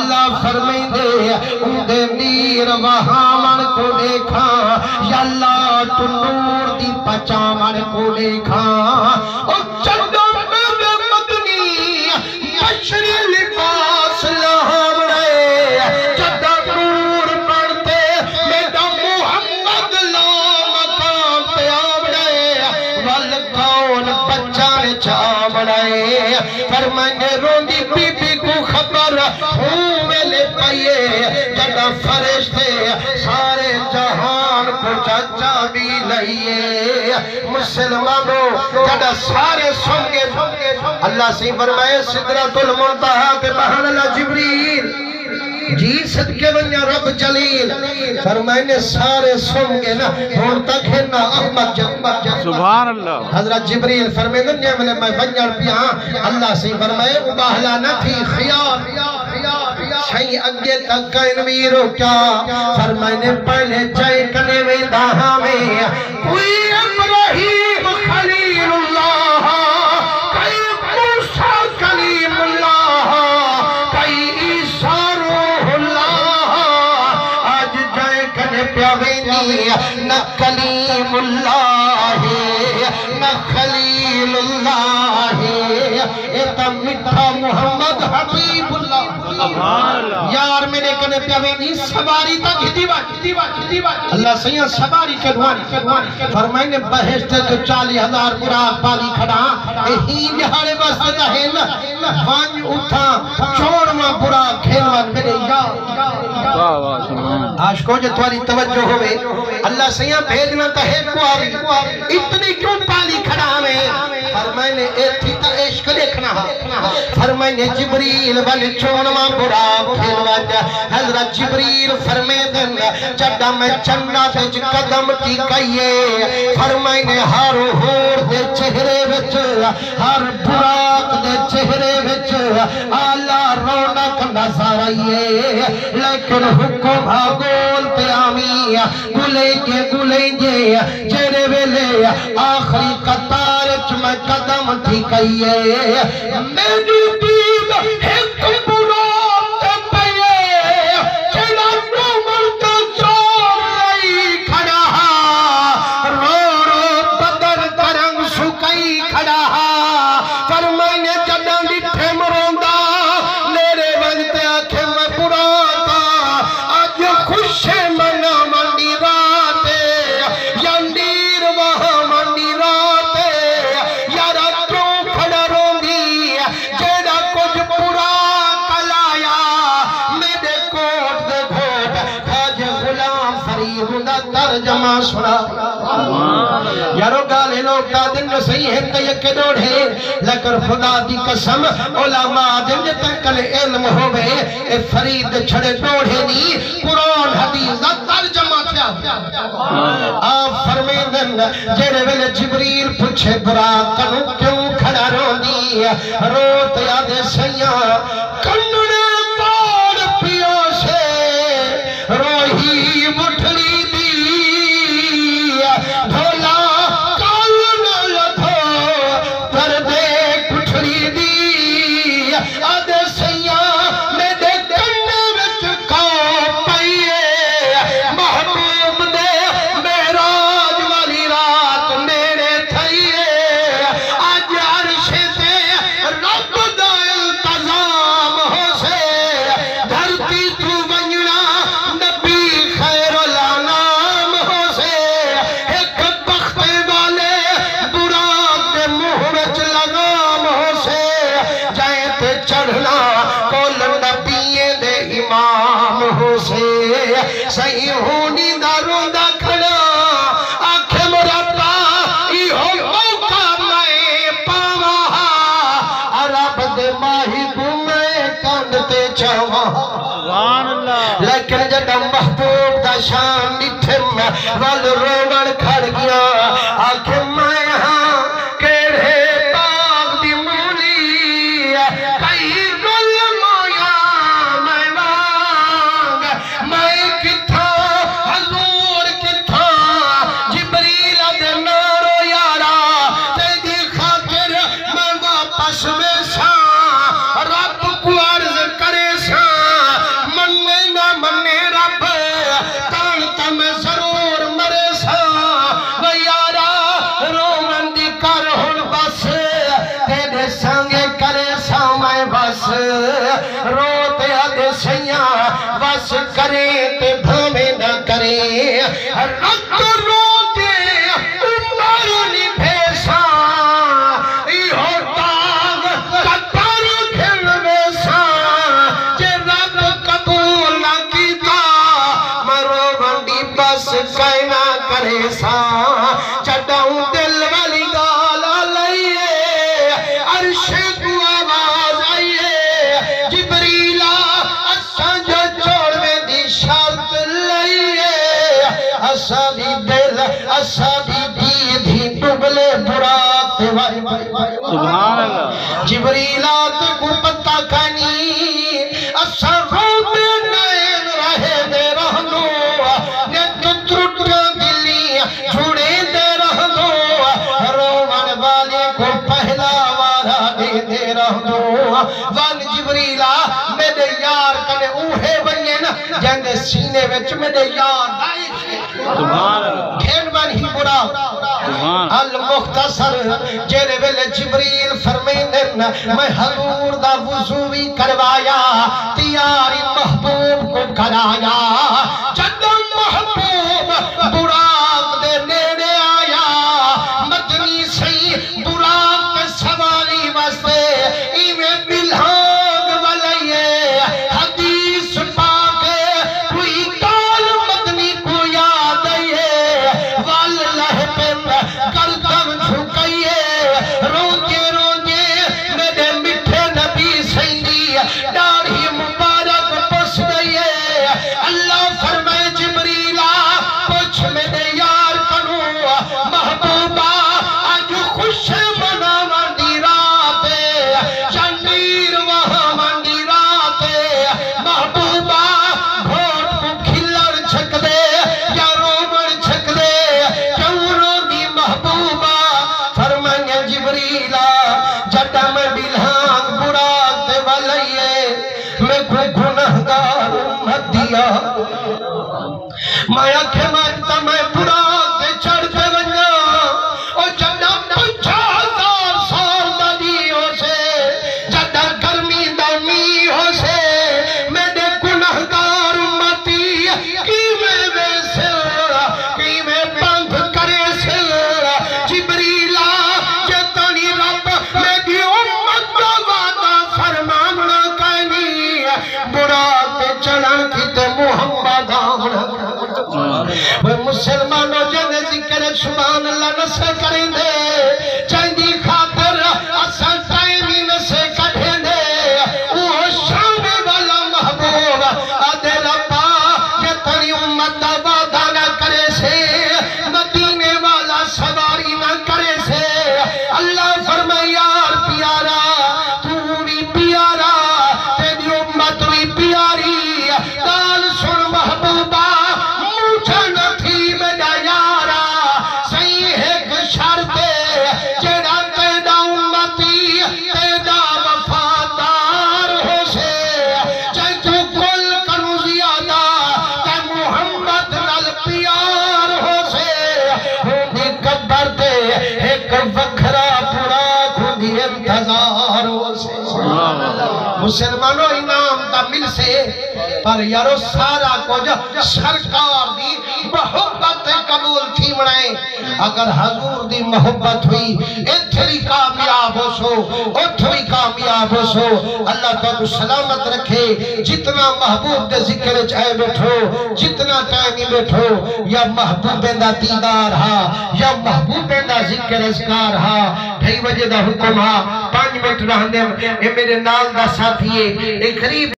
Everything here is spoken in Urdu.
اللہ فرمائیں دے اندے میر وہامن کو دیکھا یا اللہ تو نور دی پچامن کو دیکھا او چندہ میرے مدنی بشری لباس لہم رہے چندہ نور پڑھتے میرا محمد لا مقام پہ آم رہے والکون بچان چاہم رہے فرمائنے روندی بی بی کو خبر ہوں ویلے پائیے جڑا فرشتے سارے جہان کو چاچا بھی لئیے مسلمانوں جڑا سارے سنگے اللہ سے فرمائے سدرۃ المنتہا کے بہن اللہ جبریل جی صدقے ونیا رب جلیل فرمائنے سارے سنگے نا ہون تک ہے نا احمد جنبت سبحان اللہ حضرت جبریل فرمائے دنیا میں ونیا رپیا اللہ سے فرمائے اباہلا نہ تھی خیال شاہی اگے تک کائن میرو کیا فرمائنے پہلے چاہے کنے ویدہ ہمیں کوئی ابراہیم خلیل اللہ کوئی موسیٰ کلیم اللہ کوئی عیسیٰ روح اللہ آج جائے کنے پیاوینی نہ کلیم اللہ نہ خلیل اللہ ایتا مٹھا محمد حبیب اللہ یار میں نے کنے پیاوینی سواری تک ہی دیوان اللہ سیاں سواری کے دھوانی فرمائنے بہشتے تو 40,000 براق پالی کھڑا ہی جہارے بس دہن وانج اٹھا چوڑواں براق کھیلوان میرے یار عاشقوں جو تمہاری توجہ ہوئے اللہ سیاں بھیجنا تا ہے کو آوی اتنی کیوں پالی کھڑا ہمیں فرمائنے ایتھی تا عشق دیکھنا فرمائنے جبریل بن چونواں براق کھیلوان حضرت جبریل فرمے دن چڑا میں چنڈا تیج قدم ٹھیکائیے فرمائنے ہر ہور دے چہرے وچ ہر براق دے چہرے وچ آلہ رونق نظر آئیے لیکن حکم آگول پہ آمی گلے جے جڑے ویلے آخری قطارچ میں قدم ٹھیکائیے میری دید ایک براق پہیے چڑا نومر کا چور رئی کھڑا رو رو بدر کرنگ سکئی کھڑا فرمائنے جڑا نٹھے مروندہ میرے وقت آنکھیں میں براقا آج خوش منا منی راتے یا نیر وہاں منی راتے یارا کیوں کھڑا روندی جیڑا کچھ براق لایا میرے کوٹ دے گھوٹ خاج غلام فریب دا ترجمہ سنا یارو گالے لوگ دا دن جو صحیح ہے کہ یہ کنوڑ ہے لیکن خدا دی قسم علماء دن جتا کل علم ہوئے اے فرید چھڑے ڈوڑے دی قرآن حدیث دا ترجمہ تھیا آپ فرمیدن جیرے ویلے جبریل پوچھے براق کنو کیوں کھڑا رو دی روت یاد سیاں کنڑے پاڑ پیو سے روہی مٹھلی دی دھولا کال لکھو پردے کٹھڑی دی آدھے سیاں میرے کننے وچ کھاؤ پائیے محبوب دے معراج والی رات میرے تھائیے آج عرش تے رب دا التزام ہو سے دھرتی تو ونجنا نبی خیر الانام ہو سے ایک بخت والے براق دے منہ وچ لگام ہو سے جائیں تے چڑھنا کول نبی دے امام ہو سے صحیح ہونی دا روندہ کھڑا آنکھیں مرابا ایہو موقع میں پاواں عرب دے ماہی گھومے کاندتے چاواں سبحان اللہ لیکن جڑا محبوب دا شان نٹھم وال روڑ کھڑ گیا آنکھیں میں ہاں کیڑے باغ دی مولی کئی گل مویا میں وانگ میں کتھا حضور کتھا جبریل دے نارو یارا تیدی خاطر میں واپس میں ساں رب کو عرض کرے ساں بس کرے تے بھامے نہ کرے رت روتے عمر نی بھیسا ایہو داغ قطر کھل ویسا جے رب قبول نہ کیتا مرو ونڈی بس کائنا کرے سا چڈاؤں دل والی گالا لئیے عرش کو آواز آئیے جبریلا اساں جو چھوڑ میں دی شرط لئیے اساں دی دل اساں دی بھی ڈبلے براق سبحان اللہ جبریلا تے کو پتہ کھانی اساں روتے نائن رہے دے رہنو نیت ترٹا دلی جھوڑے دے رہنو رومن والے کو پہلا وارا دے رہنو وان جبریلا میرے یار کنے اوہے بنین جن سینے وچ میرے یار سبحان اللہ کھین بن ہی برا المختصر جیرے ویلے جبریل فرمیندن میں حضور دا وضو بھی کروایا تیاری محبوب کو کرایا جب محبوب براق دے نیڑے آیا مدنی سی براق کے سواری واسطے ایویں بلہانگ والئیے حدیث پاکے کوئی کال مدنی کو یاد آئیے واللہ پن گردن جھکائیے روجے روجے میرے مٹھے نبی سیدی داڑھی مبارک پس گئیے اللہ فرمائے جبریلا پوچھ میرے یار کنو محبوبہ آج خوش منا مندی رات چندیر وہاں مندی رات محبوبہ گھوٹ کو کھلر چھک دے یا رومن چھک دے کیوں رو دی محبوبہ فرمائے جبریلا جٹا میں بلہانگ براق دے والئیے میں کوئی گناہگار امت دیا مایا کے مانتا میں براق دے چڑھتے ونجا اور جٹا 50,000 سال دادی ہو سے جٹا گرمی دامی ہو سے میرے گناہگار امتی کیویں ویسل کیویں بند کرے سل جبریلا جتنی رب میری امت دا وعدہ فرمانا کہنی براق دے چڑھن کی تے محمد آمنا وہ مسلمانوں جن ذکر سبحان اللہ نسے کریں دے چاندی خاطر اساں ٹائمی نسے کٹھیں دے وہ شان والا محبوب آدھے ربا یہ تری امت دا وعدہ نہ کرے سے مدینے والا سواری نہ کرے سے اللہ فرمائے یار پیارا تو بھی پیارا تیری امت بھی پیاری دال سن محبوبہ مجھے نہ تھی میرا یارا صحیح ایک شرط جیڑا تیڑا امتی تیڑا وفادار ہو سے چاہے تو کل کنو زیادہ تے محمد نال پیار ہو سے ہوندی قبر دے ایک وکھرا براق ہوندی انتظار ہو سے مسلمانوں انعام دا مل سے پر یارو سارا کچھ سرکار دی محبت قبول تھی منائیں اگر حضور دی محبت ہوئی اتھری کامیاب ہو سو اتھری کامیاب ہو سو اللہ تعالیٰ سلامت رکھے جتنا محبوب دے ذکر چاہے بیٹھو جتنا ٹائمی بیٹھو یا محبوب دا دیدار ہا یا محبوب دا ذکر اذکار ہا 2:30 دا حکم ہا 5 منٹ رہن دے اے میرے نال دا ساتھیے ایک غریب